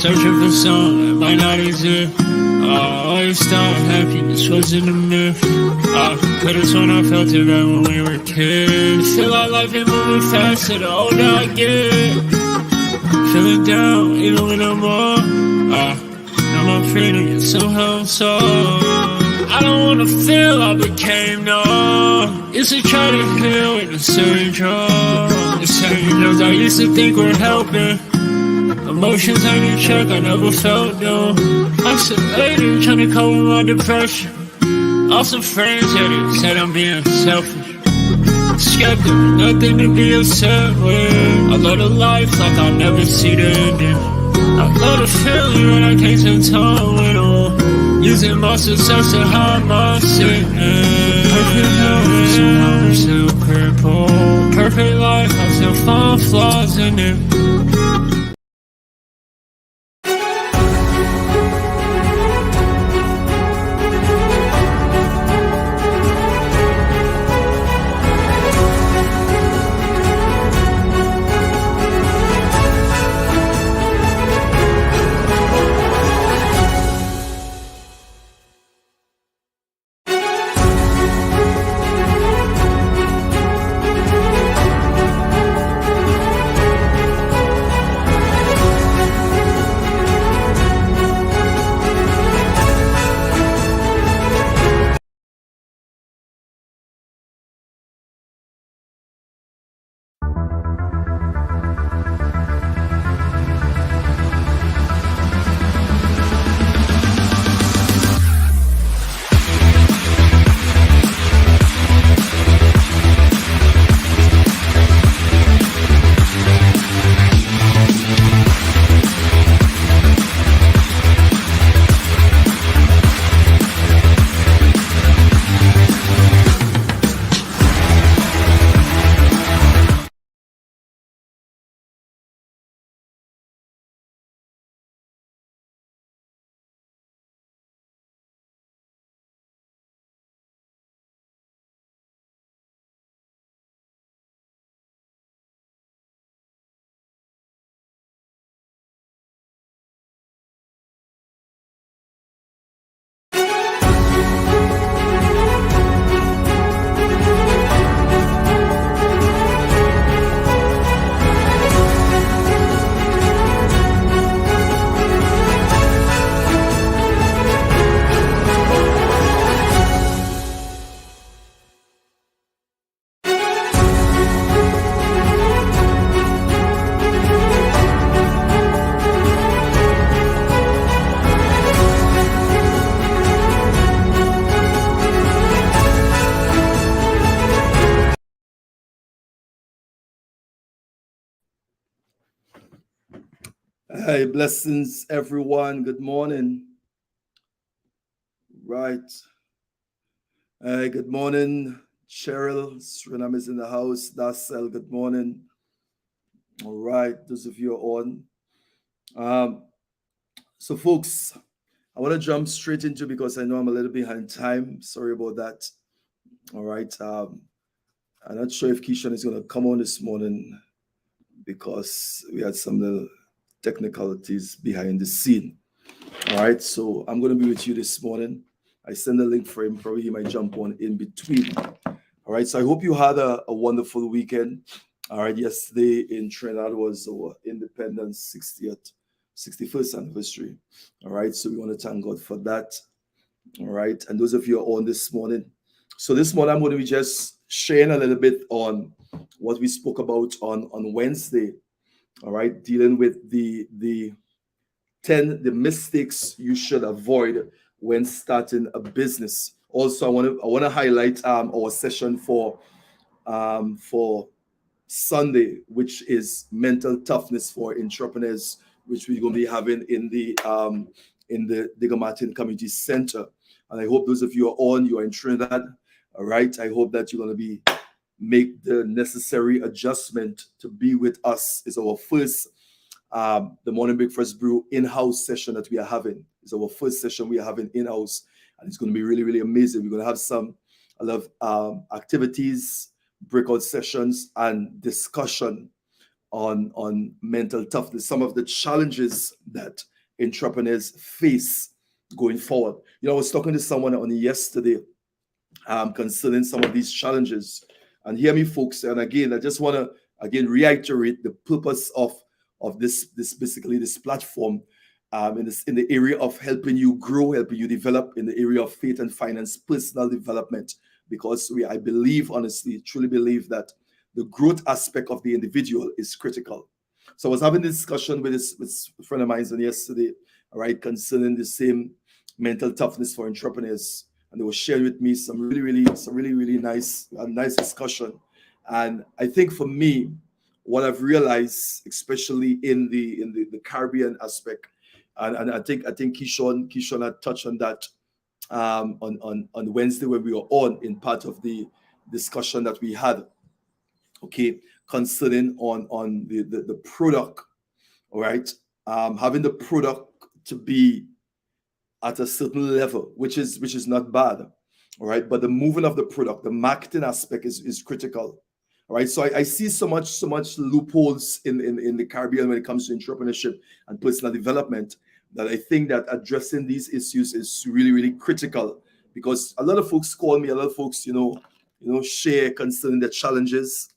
Searching for something that might not exist. Always thought happiness wasn't a myth. Could've sworn I felt it right when we were kids. Feel like life ain't moving faster the older I get. Feeling down even when I'm on. Now my freedom is somehow so. I don't wanna feel I became numb. Used to try to heal with the same drug. The same drugs I used to think were helping. Emotions on your check, I never felt them. Isolated, trying to cope with my depression. Lost some friends, yeah, they said I'm being selfish. Skeptic, nothing to be upset with. I love the life like I'll never see the ending. I love the feeling when I came to time with them. Using my success to hide my sickness. Perfect health, somehow I'm still crippled. Perfect life, I still find flaws in it. Hey, blessings, everyone. Good morning. Right. Hey, good morning, Cheryl. Suriname is in the house. Darcel, good morning. All right, those of you are on. So, folks, I want to jump straight into because I know I'm a little behind time. Sorry about that. All right. I'm not sure if Keeshon is going to come on this morning because we had some little technicalities behind the scene. All right, so I'm going to be with you this morning. I send a link for him. Probably he might jump on in between. All right, so I hope you had a wonderful weekend. All right, yesterday in Trinidad was our independence 61st anniversary. All right, so we want to thank God for that. All right, and those of you who are on this morning. So this morning I'm going to be just sharing a little bit on what we spoke about on Wednesday. All right, dealing with the mistakes you should avoid when starting a business. Also, I want to highlight our session for Sunday, which is mental toughness for entrepreneurs, which we're going to be having in the in the Digger Martin Community Center. And I hope those of you you are in Trinidad. All right. I hope that you're going to make the necessary adjustment to be with us. It's our first the Morning Breakfast Brew in-house session that we are having. It's our first session we are having in-house, and it's going to be really, really amazing. We're going to have a lot of activities, breakout sessions, and discussion on mental toughness, some of the challenges that entrepreneurs face going forward. I was talking to someone on yesterday concerning some of these challenges, and hear me, folks. And again, I just want to reiterate the purpose of this basically this platform in the area of helping you grow, helping you develop in the area of faith and finance, personal development, because I believe, honestly, truly believe that the growth aspect of the individual is critical. So I was having a discussion with a friend of mine yesterday, all right, concerning the same mental toughness for entrepreneurs, and they were sharing with me some really nice discussion. And I think for me, what I've realized, especially in the Caribbean aspect, and I think Keeshon had touched on that on Wednesday when we were in part of the discussion that we had, okay, concerning on the product, all right, having the product to be at a certain level, which is not bad, all right, but the moving of the product, the marketing aspect is critical. All right, so I see so much loopholes in the Caribbean when it comes to entrepreneurship and personal development, that I think that addressing these issues is really critical, because a lot of folks call me, a lot of folks share concerning their challenges,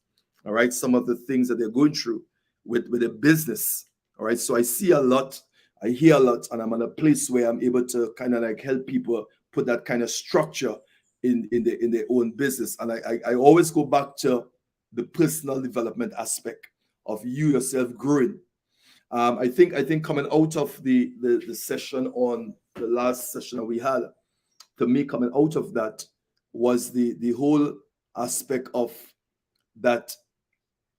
all right, some of the things that they're going through with their business, all right. So I see a lot, I hear a lot, and I'm in a place where I'm able to kind of like help people put that kind of structure in their own business. And I always go back to the personal development aspect of you yourself growing. I think coming out of the session on the last session that we had, to me, coming out of that was the whole aspect of that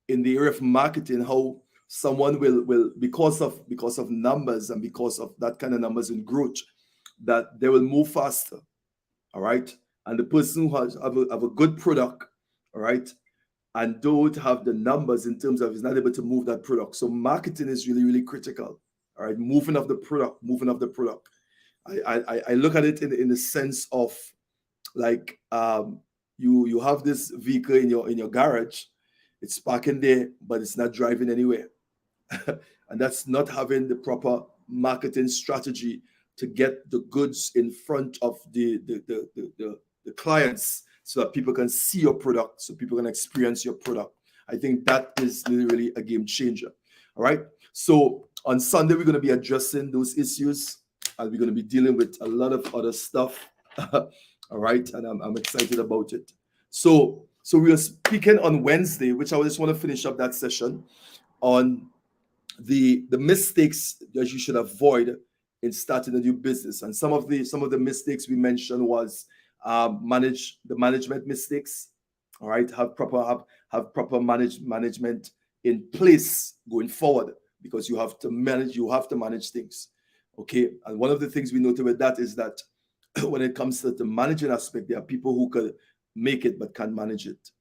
in the area of marketing, how someone will because of numbers and because of that kind of numbers in growth, that they will move faster, all right. And the person who have a good product, all right, and don't have the numbers in terms of is not able to move that product. So marketing is really critical. All right, moving of the product. I look at it in the sense of like you have this vehicle in your garage, it's parking there, but it's not driving anywhere. And that's not having the proper marketing strategy to get the goods in front of the clients, so that people can see your product, so people can experience your product. I think that is really a game changer. All right. So on Sunday, we're going to be addressing those issues, and we're going to be dealing with a lot of other stuff. All right. And I'm excited about it. So we were speaking on Wednesday, which I just want to finish up that session on the mistakes that you should avoid in starting a new business. And some of the mistakes we mentioned was management mistakes. All right, have proper management in place going forward, because you have to manage things. Okay, and one of the things we noted with that is that when it comes to the managing aspect, there are people who could make it but can't manage it.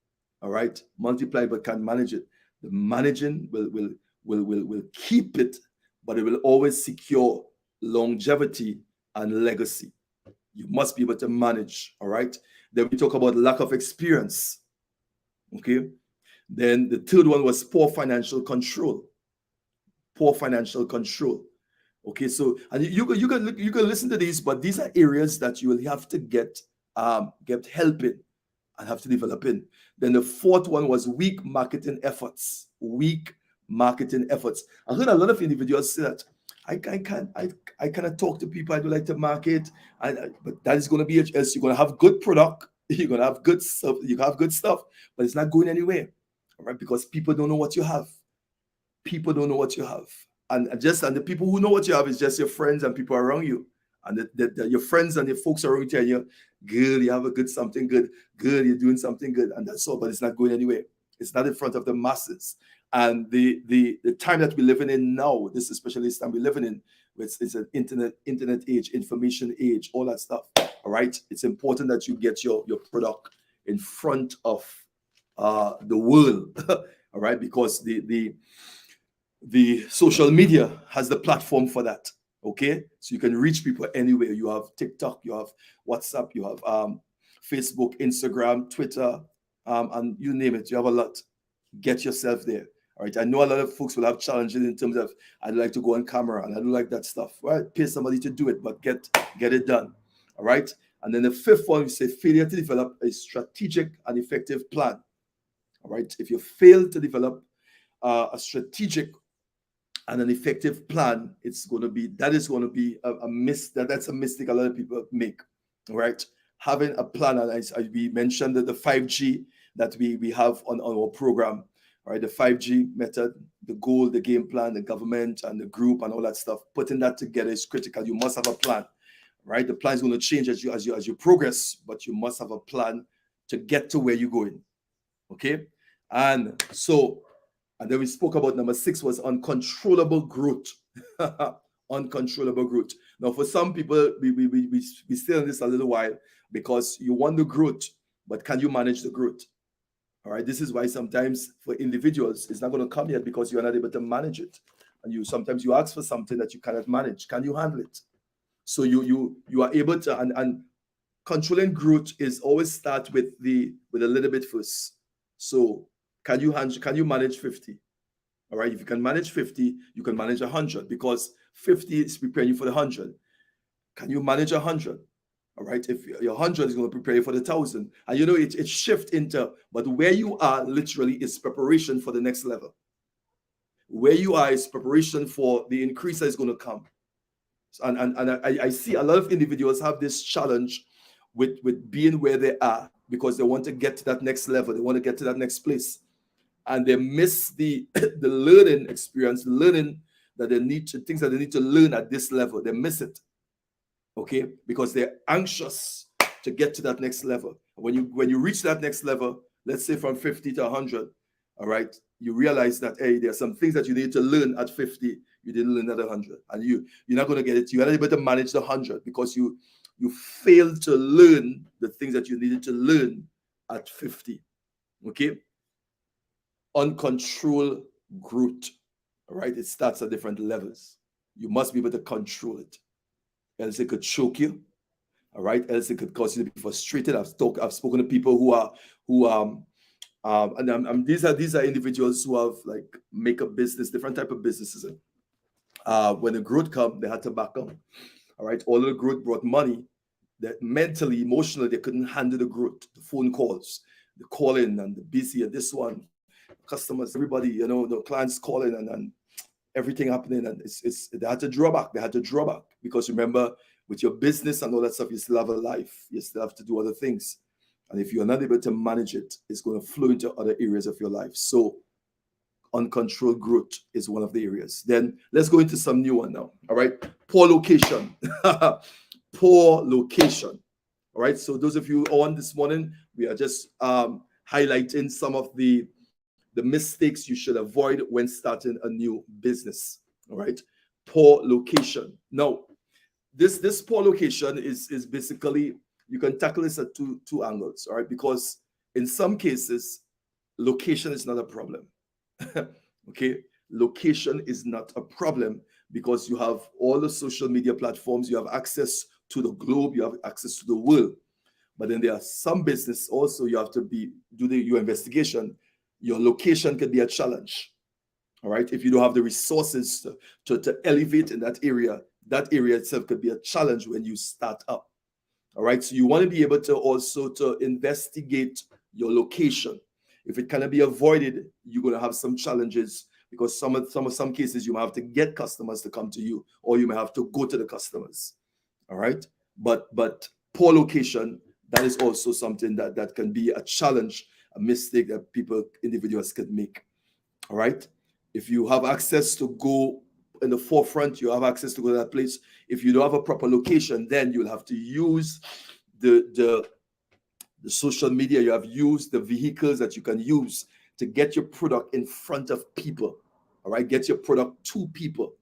All right, multiply but can't manage it. The managing will keep it, but it will always secure longevity and legacy. You must be able to manage. All right. Then we talk about lack of experience. Okay. Then the third one was poor financial control. Okay. So, and you can listen to these, but these are areas that you will have to get help in and have to develop in. Then the fourth one was weak marketing efforts. I heard a lot of individuals say that I cannot talk to people. I do like to market, but that is going to be it. You're going to have good product, you're going to have good stuff, but it's not going anywhere, all right? Because people don't know what you have. And the people who know what you have is just your friends and people around you, and your friends and your folks around you. And you're good. You have a good something good. Good. You're doing something good, and that's all. But it's not going anywhere. It's not in front of the masses. And the time that we're living in now, this especially this time we're living in, it's an internet age, information age, all that stuff. All right, it's important that you get your product in front of the world. All right, because the social media has the platform for that. Okay, so you can reach people anywhere. You have TikTok, you have WhatsApp, you have Facebook, Instagram, Twitter, and you name it. You have a lot. Get yourself there. All right. I know a lot of folks will have challenges in terms of I'd like to go on camera and I don't like that stuff. Right? Pay somebody to do it, but get it done. All right. And then the fifth one, we say failure to develop a strategic and effective plan. All right. If you fail to develop a strategic and an effective plan, that's going to be a mistake a lot of people make. All right. Having a plan, and as we mentioned that the 5G that we have on our program, right? The 5G method, the goal, the game plan, the government and the group and all that stuff. Putting that together is critical. You must have a plan, right? The plan is going to change as you progress, but you must have a plan to get to where you're going. Okay, and then we spoke about number 6 was uncontrollable growth. Uncontrollable growth. Now, for some people, we stay on this a little while because you want the growth, but can you manage the growth? All right, this is why sometimes for individuals, it's not going to come yet because you're not able to manage it. And sometimes you ask for something that you cannot manage. Can you handle it? So you are able to, and controlling growth is always start with a little bit first. So can you manage 50? All right, if you can manage 50, you can manage 100 because 50 is preparing you for the 100. Can you manage 100? All right, if your 100 is going to prepare you for the 1,000, and it shift into, but where you are literally is preparation for the next level. Where you are is preparation for the increase that is going to come. And I see a lot of individuals have this challenge with being where they are because they want to get to that next level, they want to get to that next place, and they miss the learning experience, learning that things that they need to learn at this level. They miss it. Okay, because they're anxious to get to that next level. When you reach that next level, let's say from 50 to 100, all right, you realize that there are some things that you need to learn at 50 you didn't learn at 100, and you're not going to get it. You're not able to manage the 100 because you failed to learn the things that you needed to learn at 50. Okay, uncontrolled growth. All right, it starts at different levels. You must be able to control it. Else it could choke you, all right? Else it could cause you to be frustrated. I've spoken to people and these are individuals who have like makeup business, different type of businesses. When the growth come, they had to back up. All right, all of the growth brought money. That mentally, emotionally, they couldn't handle the growth, the phone calls, the calling, and the busy, and this one, customers, everybody, the clients calling and everything happening, and they had to draw back. They had to draw back because remember, with your business and all that stuff, you still have a life. You still have to do other things, and if you're not able to manage it, it's going to flow into other areas of your life. So, uncontrolled growth is one of the areas. Then let's go into some new one now. All right, poor location. Poor location. All right. So those of you on this morning, we are just highlighting some of the mistakes you should avoid when starting a new business. All right, poor location. Now, this poor location is basically, you can tackle this at two angles. All right, because in some cases, location is not a problem. Okay, location is not a problem because you have all the social media platforms, you have access to the globe, you have access to the world. But then there are some business also you have to do your investigation. Your location can be a challenge. All right, if you don't have the resources to elevate in that area itself could be a challenge when you start up. All right, so you want to be able to also to investigate your location. If it cannot be avoided, you're going to have some challenges because some cases you might have to get customers to come to you, or you may have to go to the customers. All right, but poor location, that is also something that can be a challenge, a mistake that individuals can make. All right, if you have access to go in the forefront, you have access to go to that place. If you don't have a proper location, then you'll have to use the social media. You have used the vehicles that you can use to get your product in front of people. All right, get your product to people.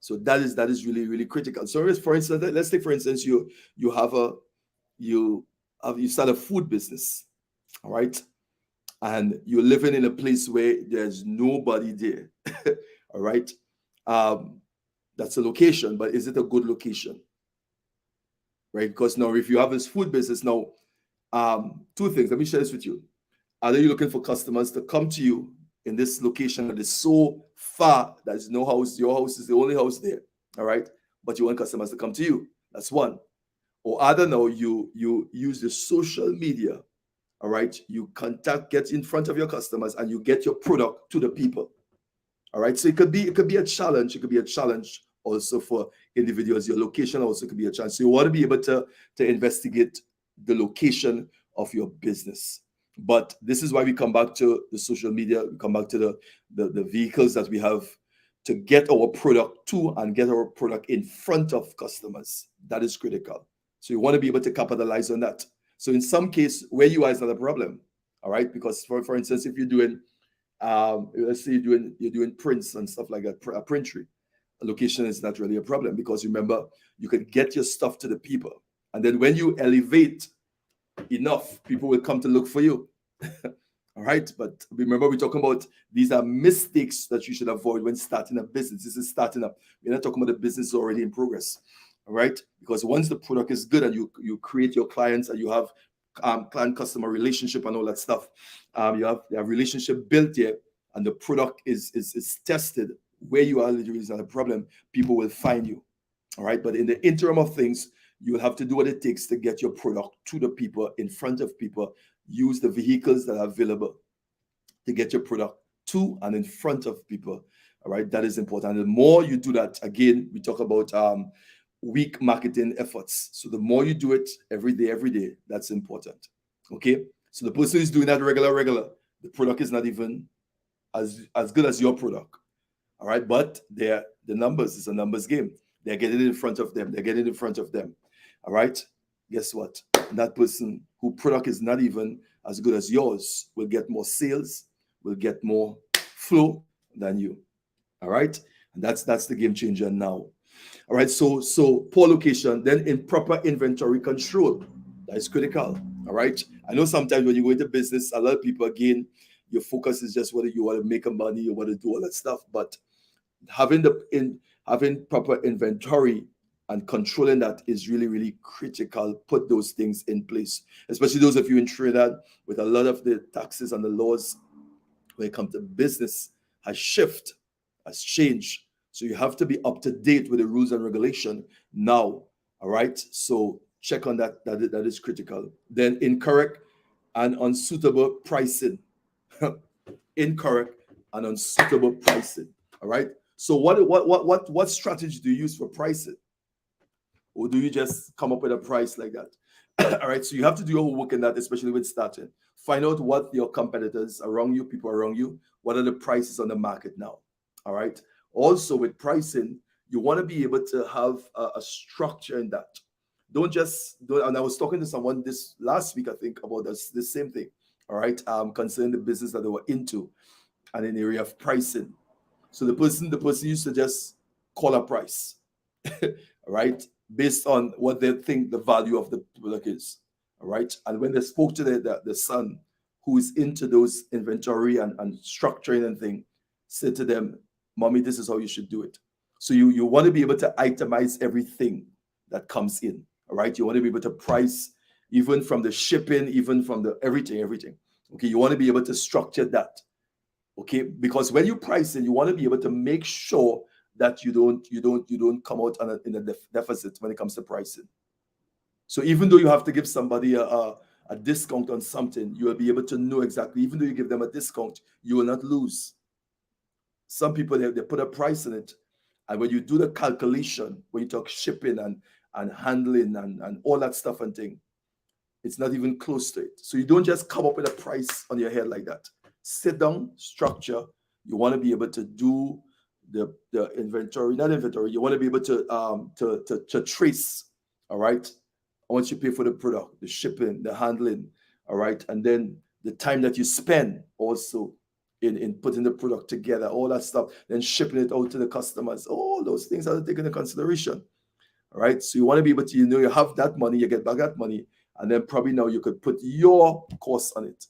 So that is really, really critical. So for instance, let's take for instance you start a food business, all right, and you're living in a place where there's nobody there. All right, that's a location, but is it a good location? Right, because now if you have this food business now, two things. Let me share this with you. Are you looking for customers to come to you in this location that is so far that there's no house? Your house is the only house there. All right, but you want customers to come to you. That's one. Or other now, you use the social media. All right, you get in front of your customers and you get your product to the people. All right, so it could be a challenge. It could be a challenge also for individuals. Your location also could be a challenge. So you want to be able to investigate the location of your business. But this is why we come back to the social media. We come back to the vehicles that we have to get our product to and get our product in front of customers. That is critical. So you want to be able to capitalize on that. So in some case, where you are is not a problem. All right, because for instance, if you're doing let's say you're doing prints and stuff like that, a printry, a location is not really a problem, because remember, you can get your stuff to the people, and then when you elevate enough, people will come to look for you. All right, but remember, we're talking about these are mistakes that you should avoid when starting a business. This is starting up. We're not talking about the business already in progress. All right, because once the product is good and you create your clients and you have client customer relationship and all that stuff, you have relationship built here, and the product is tested. Where you are literally is not a problem. People will find you. All right, but in the interim of things, you will have to do what it takes to get your product to the people, in front of people. Use the vehicles that are available to get your product to and in front of people. All right, that is important. And the more you do that, again, we talk about weak marketing efforts. So the more you do it every day, that's important. Okay, so the person who's doing that regular, the product is not even as good as your product. All right, but the numbers is a numbers game. They're getting in front of them. All right, guess what? That person whose product is not even as good as yours will get more sales, will get more flow than you. All right, and that's the game changer now. All right, so poor location, then improper inventory control. That is critical. All right, I know sometimes when you go into business, a lot of people, again, your focus is just whether you want to make a money, you want to do all that stuff, but having proper inventory and controlling that is really, really critical. Put those things in place, especially those of you in Trinidad, with a lot of the taxes and the laws when it comes to business has changed. So you have to be up to date with the rules and regulation now. All right, so check on that. That is critical. Then incorrect and unsuitable pricing. Incorrect and unsuitable pricing. All right, so what strategy do you use for pricing? Or do you just come up with a price like that? All right, so you have to do your homework in that, especially when starting. Find out what your competitors around you, people around you, what are the prices on the market now. All right, also with pricing, you want to be able to have a structure in that. Don't just do. And I was talking to someone this last week, I think, about the same thing. All right, concerning the business that they were into and in the area of pricing. So the person used to just call a price, all right, based on what they think the value of the product is. All right, and when they spoke to the son who is into those inventory and structuring and thing, said to them, "Mommy, this is how you should do it." So you want to be able to itemize everything that comes in. All right, you want to be able to price even from the shipping, even from the everything. Okay, you want to be able to structure that. Okay, because when you price it, you want to be able to make sure that you don't come out in a deficit when it comes to pricing. So even though you have to give somebody a discount on something, you will be able to know exactly. Even though you give them a discount, you will not lose. Some people they put a price in it, and when you do the calculation, when you talk shipping and handling and all that stuff and thing, it's not even close to it. So you don't just come up with a price on your head like that. Sit down, structure. You want to be able to do the inventory, not inventory. You want to be able to trace. All right. Once you pay for the product, the shipping, the handling, all right, and then the time that you spend also in putting the product together, all that stuff, then shipping it out to the customers. All those things are taken into consideration. All right. So you want to be able to, you have that money, you get back that money, and then probably now you could put your cost on it.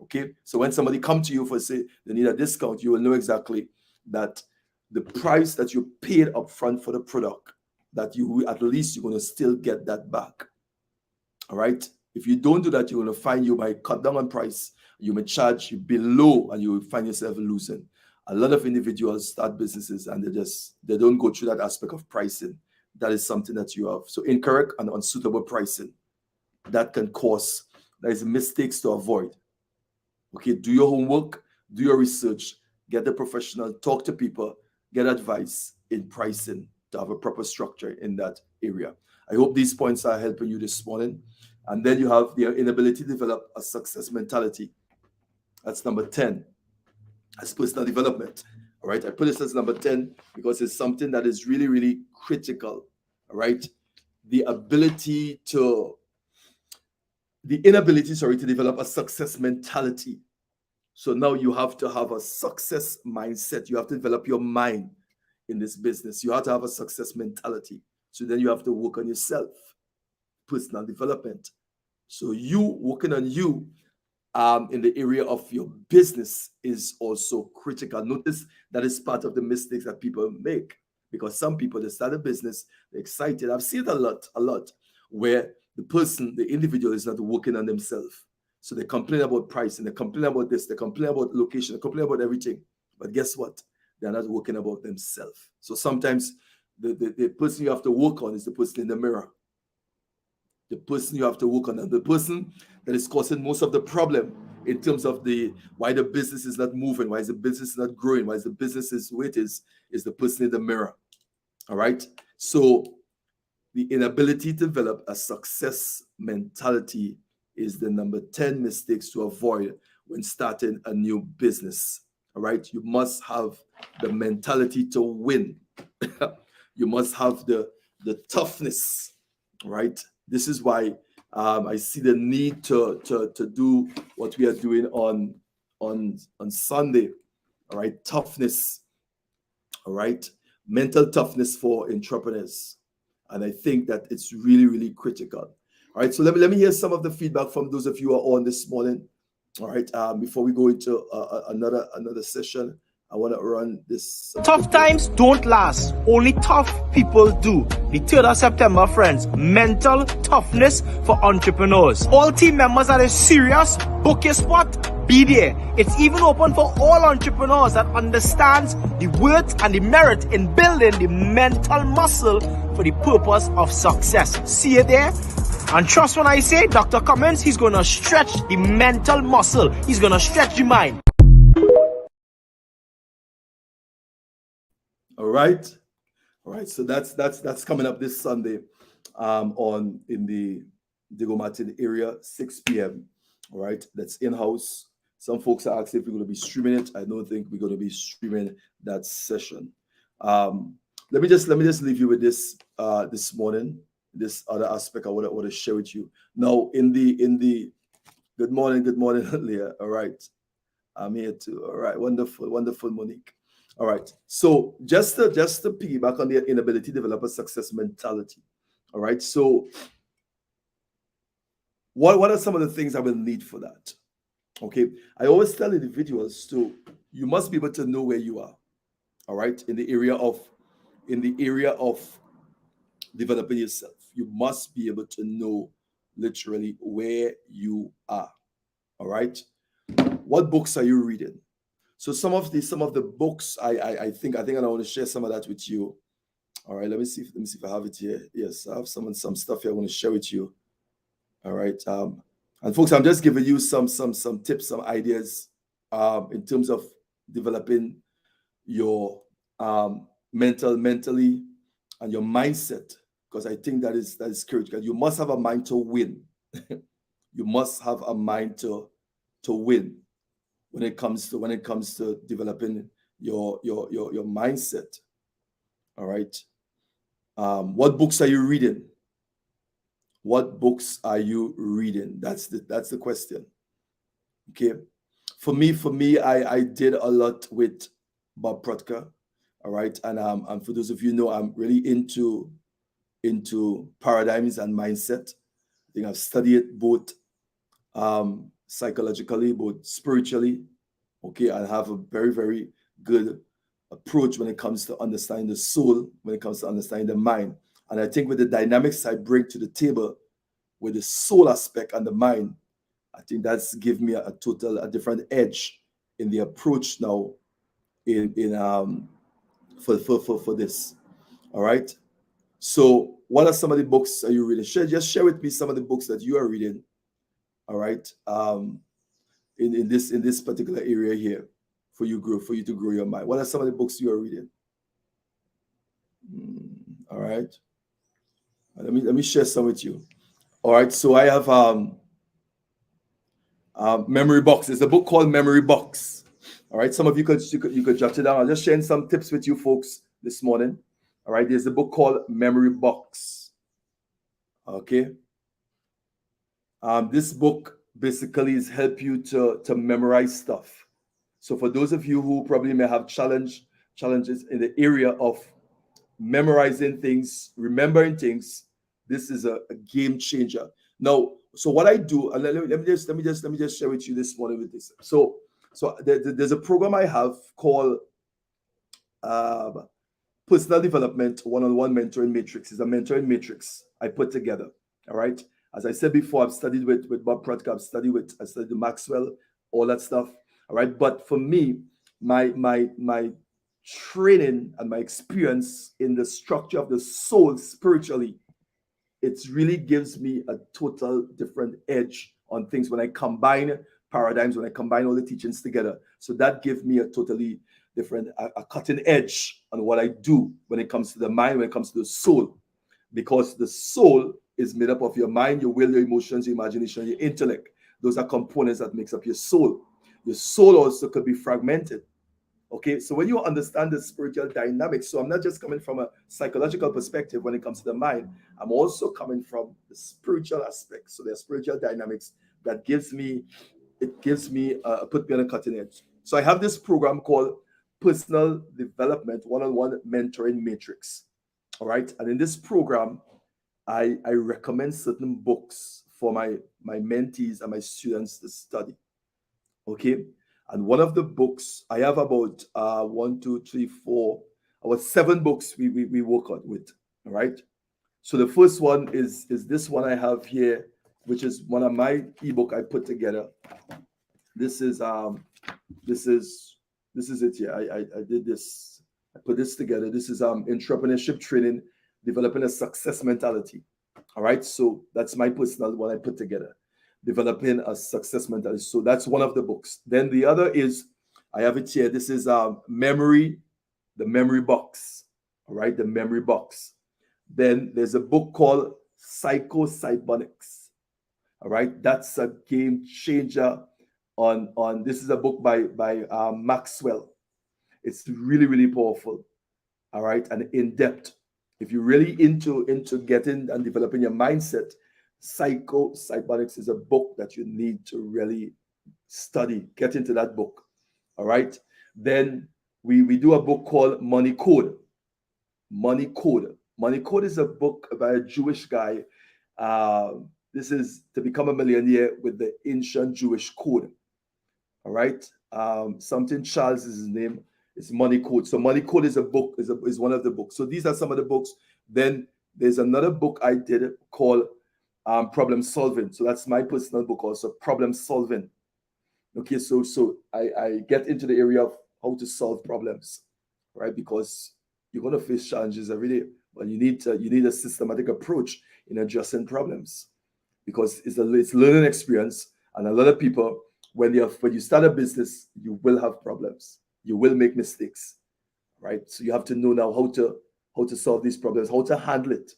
Okay. So when somebody come to you for, say, they need a discount, you will know exactly that the price that you paid up front for the product, that you at least you're going to still get that back. All right. If you don't do that, you're going to find you might cut down on price, you may charge you below, and you will find yourself losing. A lot of individuals start businesses and they don't go through that aspect of pricing. That is something that you have. So incorrect and unsuitable pricing, that can cause, there is mistakes to avoid. Okay, do your homework, do your research, get the professional, talk to people, get advice in pricing to have a proper structure in that area. I hope these points are helping you this morning. And then you have the inability to develop a success mentality. That's number 10. That's personal development. All right, I put this as number 10 because it's something that is really, really critical. All right, the inability, to develop a success mentality. So now you have to have a success mindset. You have to develop your mind in this business. You have to have a success mentality. So then you have to work on yourself, personal development. So you working on you in the area of your business is also critical. Notice that is part of the mistakes that people make, because some people, they start a business, they're excited. I've seen it a lot, where the individual is not working on themselves. So they complain about price, and they complain about this, they complain about location, they complain about everything. But guess what? They're not working about themselves. So sometimes the person you have to work on is the person in the mirror. The person you have to work on, and the person that is causing most of the problem in terms of why the business is not moving, why the business is not growing, why the business is where it is the person in the mirror. All right. So the inability to develop a success mentality is the number 10 mistakes to avoid when starting a new business. All right. You must have the mentality to win. You must have the toughness. Right. This is why I see the need to do what we are doing on Sunday. All right, toughness. All right, mental toughness for entrepreneurs, and I think that it's really, really critical. All right, so let me hear some of the feedback from those of you who are on this morning. All right, before we go into another session, I want to run this. Tough times don't last. Only tough people do. The 3rd of September, friends. Mental toughness for entrepreneurs. All team members that are serious, book your spot, be there. It's even open for all entrepreneurs that understands the worth and the merit in building the mental muscle for the purpose of success. See you there? And trust when I say Dr. Cummings, he's going to stretch the mental muscle. He's going to stretch the mind. All right. So that's coming up this Sunday in the Diego Martin area, 6 p.m. All right. That's in-house. Some folks are asking if we're going to be streaming it. I don't think we're going to be streaming that session. Let me just leave you with this this morning. This other aspect I want to share with you. Now, in the good morning, Leah. All right. I'm here too. All right. Wonderful, Monique. All right. So just to piggyback on the inability to develop a success mentality. All right. So what are some of the things I will need for that? Okay. I always tell individuals you must be able to know where you are. All right. In the area of developing yourself, you must be able to know literally where you are. All right. What books are you reading? So some of the books I think I want to share some of that with you. All right, let me see if I have it here. Yes, I have some stuff here I want to share with you. All right, and folks, I'm just giving you some tips, some ideas in terms of developing your mentally and your mindset, because I think that is critical. You must have a mind to win. You must have a mind to win. When it comes to developing your mindset. All right. What books are you reading? What books are you reading? That's the question. Okay. For me, I did a lot with Bob Protka. All right. And for those of you who know, I'm really into paradigms and mindset. I think I've studied it both psychologically, both spiritually. Okay, and have a very, very good approach when it comes to understanding the soul, when it comes to understanding the mind. And I think with the dynamics I bring to the table with the soul aspect and the mind, I think that's give me a different edge in the approach now for this. All right. So what are some of the books are you reading? Just share with me some of the books that you are reading. All right. In this particular area here for you to grow your mind. What are some of the books you are reading? All right. Let me share some with you. All right. So I have Memory Box. There's a book called Memory Box. All right. Some of you could jot it down. I'll just share some tips with you folks this morning. All right. There's a book called Memory Box. Okay. This book basically is help you to memorize stuff. So for those of you who probably may have challenges in the area of memorizing things, remembering things, this is a game changer. Now, so what I do, and let me just share with you this morning with this. So there's a program I have called Personal Development One-on-One Mentoring Matrix. It's a mentoring matrix I put together. All right. As I said before, I've studied with Bob Protka, I studied with Maxwell, all that stuff. All right. But for me, my training and my experience in the structure of the soul spiritually, it really gives me a total different edge on things when I combine paradigms, when I combine all the teachings together. So that gives me a totally different, a cutting edge on what I do when it comes to the mind, when it comes to the soul. Because the soul is made up of your mind, your will, your emotions, your imagination, your intellect. Those are components that makes up your soul. Your soul also could be fragmented. Okay, so when you understand the spiritual dynamics, so I'm not just coming from a psychological perspective when it comes to the mind, I'm also coming from the spiritual aspect. So there's spiritual dynamics that put me on a cutting edge. So I have this program called Personal Development One-on-One Mentoring Matrix. All right, and in this program, I recommend certain books for my mentees and my students to study. Okay. And one of the books, I have about 7 books we work on with. All right. So the first one is this one I have here, which is one of my ebook I put together. This is it here. I did this. I put this together. This is entrepreneurship training, developing a success mentality. All right. So that's my personal one I put together. Developing a success mentality. So that's one of the books. Then the other is, I have it here. This is the Memory Box. All right, the Memory Box. Then there's a book called Psycho-Cybonics. All right, that's a game changer. On this is a book by Maxwell. It's really, really powerful. All right, and in depth. If you're really into getting and developing your mindset, Psycho-Cybonics is a book that you need to really study. Get into that book. All right. Then we do a book called Money Code. Money Code. Money Code is a book by a Jewish guy. This is to become a millionaire with the ancient Jewish code. All right. Something Charles is his name. It's Money Code. So Money Code is a book, is one of the books. So these are some of the books. Then there's another book I did called Problem Solving. So that's my personal book also, Problem Solving. Okay, so I get into the area of how to solve problems, right? Because you're going to face challenges every day, but you need a systematic approach in addressing problems, because it's learning experience, and a lot of people, when you start a business, you will have problems, you will make mistakes, right? So you have to know now how to solve these problems, how to handle it.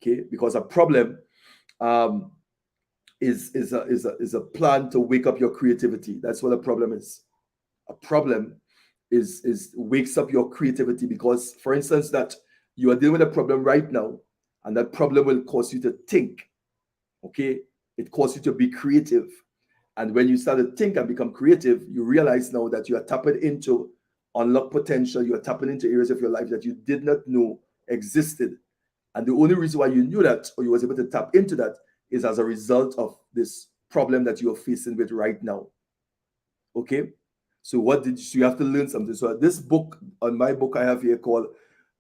Okay, because a problem is a plan to wake up your creativity. That's what a problem is. A problem is wakes up your creativity, because, for instance, that you are dealing with a problem right now, and that problem will cause you to think. Okay, it causes you to be creative, And when you start to think and become creative, you realize now that you are tapping into unlocked potential. You are tapping into areas of your life that you did not know existed. And the only reason why you knew that, or you was able to tap into that, is as a result of this problem that you're facing with right now. Okay? So you have to learn something. So this book, on my book I have here called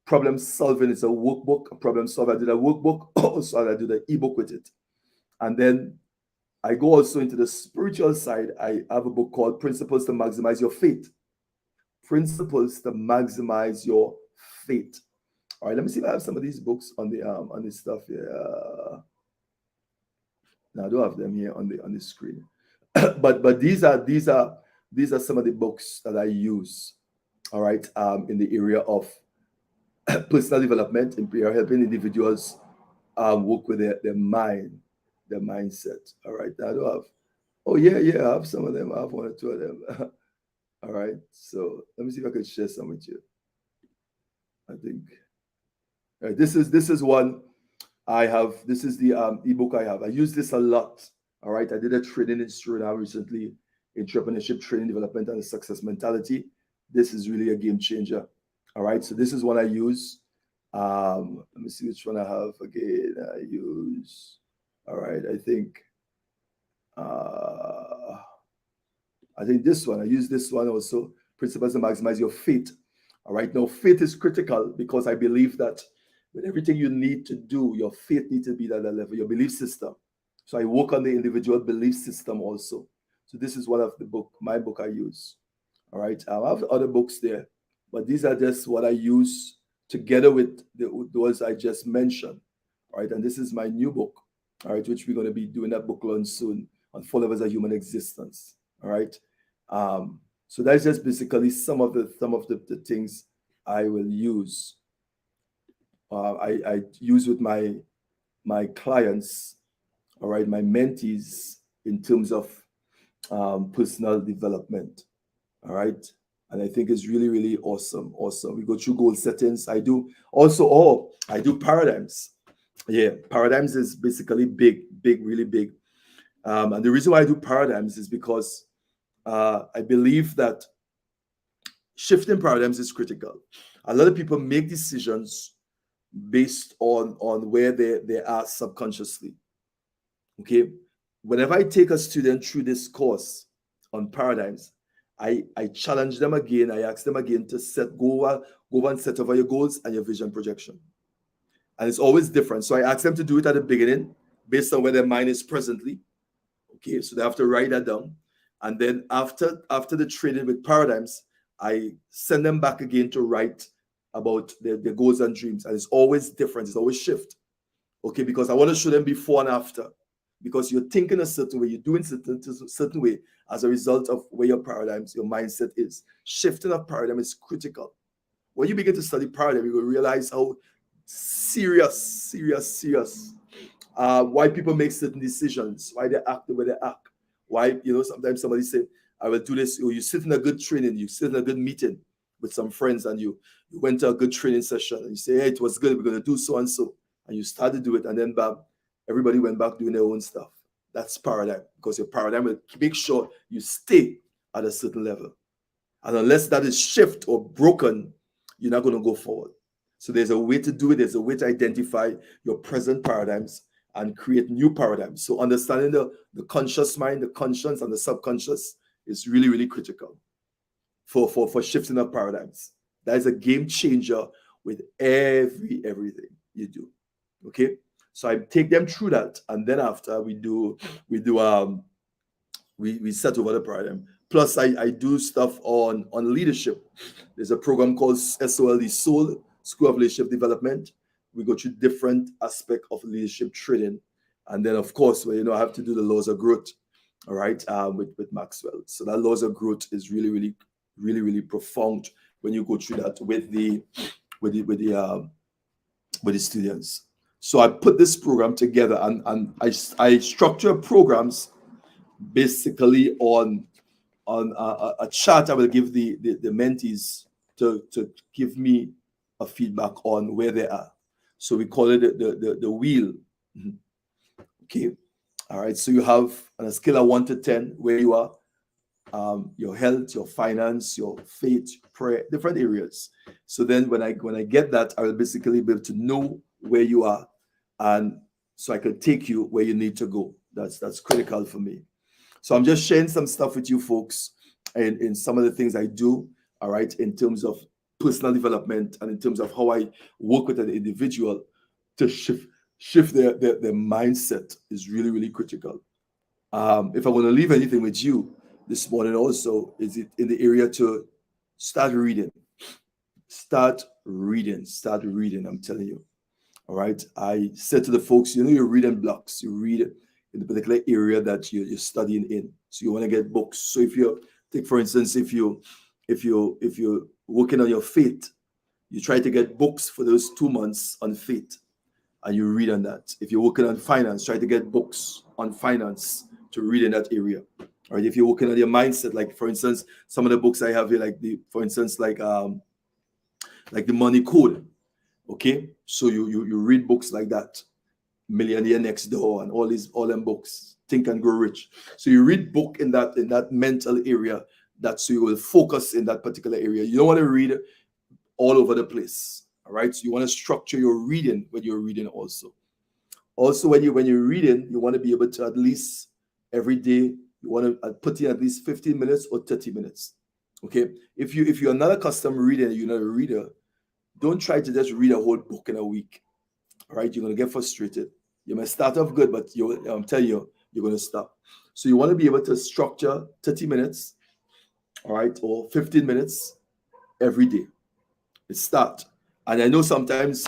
Problem Solving, it's a workbook, a problem solver. I did a workbook, also I did an ebook with it. And then I go also into the spiritual side. I have a book called Principles to Maximize Your Faith. Principles to Maximize Your Faith. All right, let me see if I have some of these books on this stuff here. No, I don't have them here on the screen. but these are some of the books that I use. All right, in the area of personal development, in helping individuals work with their mind, their mindset. All right, I don't have. Oh yeah, I have some of them. I have one or two of them. All right, so let me see if I can share some with you. I think. All right, this is one I have. This is the ebook I have. I use this a lot. All right, I did a training in Suriname recently, entrepreneurship training development and success mentality. This is really a game changer. All right, so this is what I use. Let me see which one I have again. I use. All right, I think this one. I use this one also. Principles to Maximize Your Faith. All right, now faith is critical because I believe that with everything you need to do, your faith needs to be at that level, your belief system. So I work on the individual belief system also. So this is one of my book I use. All right, I have other books there, but these are just what I use together with those I just mentioned. All right, and this is my new book, all right, which we're going to be doing that book launch soon on 4 Levels of Human Existence. All right, so that's just basically some of the things I will use. I use with my clients, all right, my mentees, in terms of personal development. All right, and I think it's really, really awesome. We go through goal settings. I do paradigms. Yeah, paradigms is basically big, really big. And the reason why I do paradigms is because I believe that shifting paradigms is critical. A lot of people make decisions based on where they are subconsciously. Okay, whenever I take a student through this course on paradigms, I challenge them again. I ask them again to go and set over your goals and your vision projection. And it's always different. So I ask them to do it at the beginning based on where their mind is presently. Okay, so they have to write that down. And then after the training with paradigms, I send them back again to write about their goals and dreams. And it's always different. It's always shift. Okay, because I want to show them before and after. Because you're thinking a certain way, you're doing a certain way as a result of where your paradigms, your mindset is. Shifting of paradigm is critical. When you begin to study paradigm, you will realize how serious why people make certain decisions, why they act the way they act. Why, sometimes somebody say, I will do this. You sit in a good training, you sit in a good meeting with some friends, and you went to a good training session, and you say, hey, it was good, we're going to do so and so. And you start to do it, and then bam, everybody went back doing their own stuff. That's paradigm, because your paradigm will make sure you stay at a certain level. And unless that is shift or broken, you're not going to go forward. So there's a way to do it. There's a way to identify your present paradigms and create new paradigms. So understanding the conscious mind, the conscious and the subconscious is really, really critical for shifting of paradigms. That is a game changer with everything you do. Okay. So I take them through that, and then after we set over the paradigm. Plus, I do stuff on leadership. There's a program called SOLD, Soul School of Leadership Development. We go through different aspects of leadership training, and then of course, I have to do the laws of growth. All right, with Maxwell. So that laws of growth is really, really, really, really profound when you go through that with the students. So I put this program together, and I structure programs basically on a chart I will give the mentees to give me a feedback on where they are. So we call it the wheel. Okay. All right, so you have on a scale of 1 to 10 where you are, your health, your finance, your faith, prayer, different areas. So then when I get that, I will basically be able to know where you are, and so I can take you where you need to go. That's critical for me. So I'm just sharing some stuff with you folks, and in some of the things I do, all right, in terms of personal development and in terms of how I work with an individual to shift their mindset is really, really critical. If I want to leave anything with you this morning also, is it in the area to start reading. Start reading. I'm telling you. All right. I said to the folks, you're reading blocks. You read in the particular area that you're studying in. So you want to get books. So if you take, for instance, if you're working on your faith, you try to get books for those 2 months on faith, and you read on that. If you're working on finance, try to get books on finance to read in that area. All right. If you're working on your mindset, like for instance, some of the books I have here, like the Money Code. Okay, so you read books like that, Millionaire Next Door, and all them books, Think and Grow Rich. So you read book in that mental area, that so you will focus in that particular area. You don't want to read all over the place. All right, so you want to structure your reading when you're reading also. Also, when you're reading, you want to be able to at least every day, you want to put in at least 15 minutes or 30 minutes. Okay, if you're not accustomed reading, you're not a reader, don't try to just read a whole book in a week. All right, you're going to get frustrated. You may start off good, but I'm telling you, you're going to stop. So you want to be able to structure 30 minutes, all right, or 15 minutes every day. It's start. And I know sometimes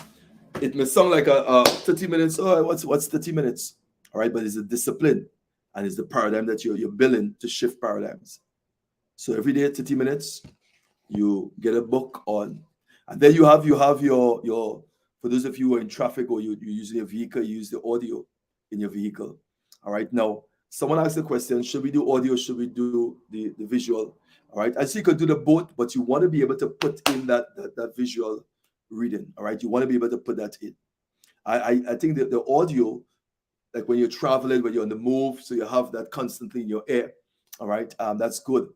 it may sound like a 30 minutes. Oh, what's 30 minutes? All right, but it's a discipline, and it's the paradigm that you're building to shift paradigms. So every day, 30 minutes, you get a book on. And then you have your for those of you who are in traffic or you're using a vehicle, you use the audio in your vehicle. All right. Now, someone asked the question, should we do audio? Should we do the visual? All right. I see you could do the both, but you want to be able to put in that visual reading. All right. You want to be able to put that in. I think that the audio, like when you're traveling, when you're on the move, so you have that constantly in your ear. All right. That's good.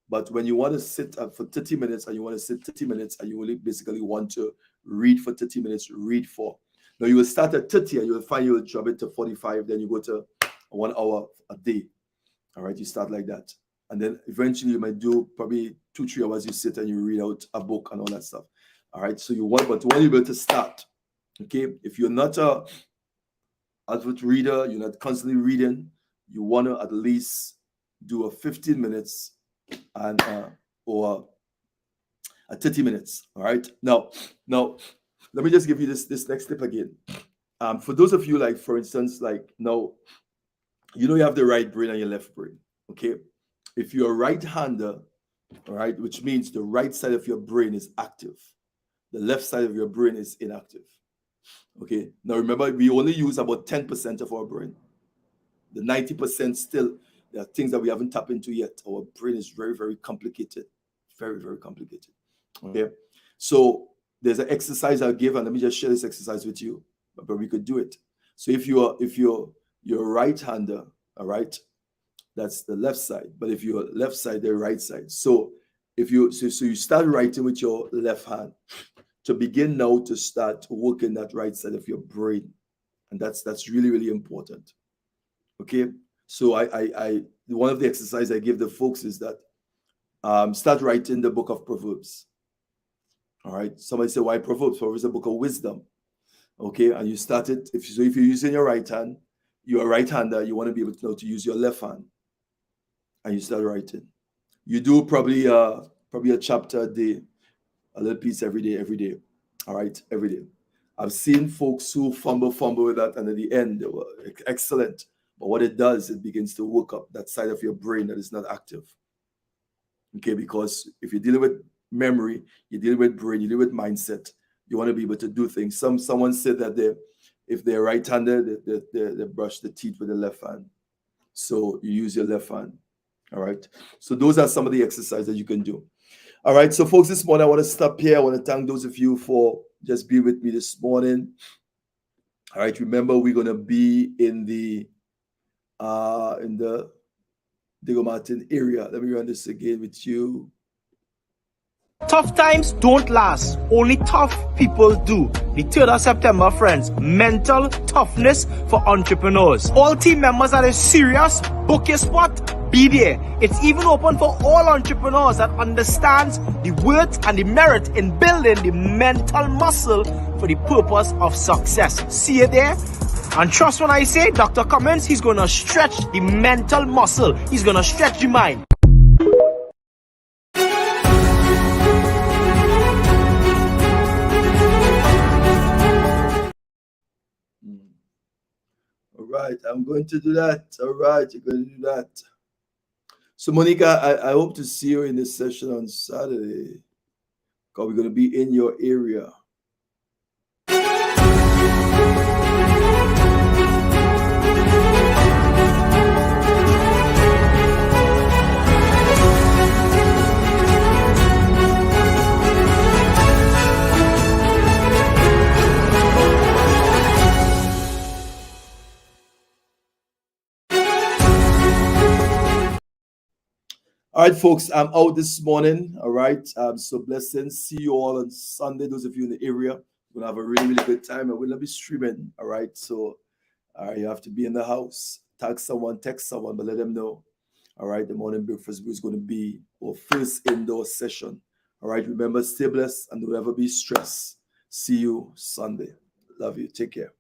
But when you want to sit for 30 minutes and you want to sit 30 minutes and you really basically want to read for 30 minutes, read for. Now you will start at 30 and you will find you will drop it to 45, then you go to 1 hour a day. All right, you start like that. And then eventually you might do probably 2-3 hours, you sit and you read out a book and all that stuff. All right, so you want to be able to start. Okay, if you're not a avid reader, you're not constantly reading, you want to at least do a 15 minutes and or 30 minutes. All right. Now let me just give you this next tip again. For those of you, like for instance, like now, you have the right brain and your left brain. Okay. If you're a right-hander, all right, which means the right side of your brain is active, the left side of your brain is inactive. Okay. Now remember, we only use about 10% of our brain. The 90% still, there are things that we haven't tapped into yet. Our brain is very, very complicated. Very, very complicated. Okay. So there's an exercise I'll give, and let me just share this exercise with you. But we could do it. So if you're a right-hander, all right, that's the left side. But if you're left side, the right side. So if you start writing with your left hand to begin now to start working that right side of your brain. And that's really, really important. Okay. So I one of the exercises I give the folks is that start writing the book of Proverbs. All right. Somebody say, why Proverbs? Proverbs is a book of wisdom. Okay. And you start it. If you're using your right hand, you're a right-hander, you want to be able to know to use your left hand. And you start writing. You do probably a chapter a day, a little piece every day. All right. Every day. I've seen folks who fumble with that, and at the end they were excellent. But what it does, it begins to work up that side of your brain that is not active. Okay, because if you're dealing with memory, you're dealing with brain, you're dealing with mindset, you want to be able to do things. Someone said that if they're right-handed, they brush the teeth with the left hand. So you use your left hand. All right. So those are some of the exercises that you can do. All right. So folks, this morning I want to stop here. I want to thank those of you for just being with me this morning. All right. Remember, we're going to be in the in the Diego Martin area. Let me run this again with you. Tough times don't last. Only tough people do. The 3rd of September, friends. Mental toughness for entrepreneurs. All team members that are serious, book your spot, be there. It's even open for all entrepreneurs that understands the worth and the merit in building the mental muscle for the purpose of success. See you there? And trust when I say Dr. Cummings, he's going to stretch the mental muscle. He's going to stretch the mind. All right, I'm going to do that. All right, you're going to do that. So, Monica, I hope to see you in this session on Saturday, because we're going to be in your area. All right, folks, I'm out this morning. All right. So blessings. See you all on Sunday. Those of you in the area, we're gonna have a really, really good time. And we're gonna be streaming. All right. So you have to be in the house. Tag someone, text someone, but let them know. All right. The morning breakfast is going to be our first indoor session. All right. Remember, stay blessed and don't ever be stressed. See you Sunday. Love you. Take care.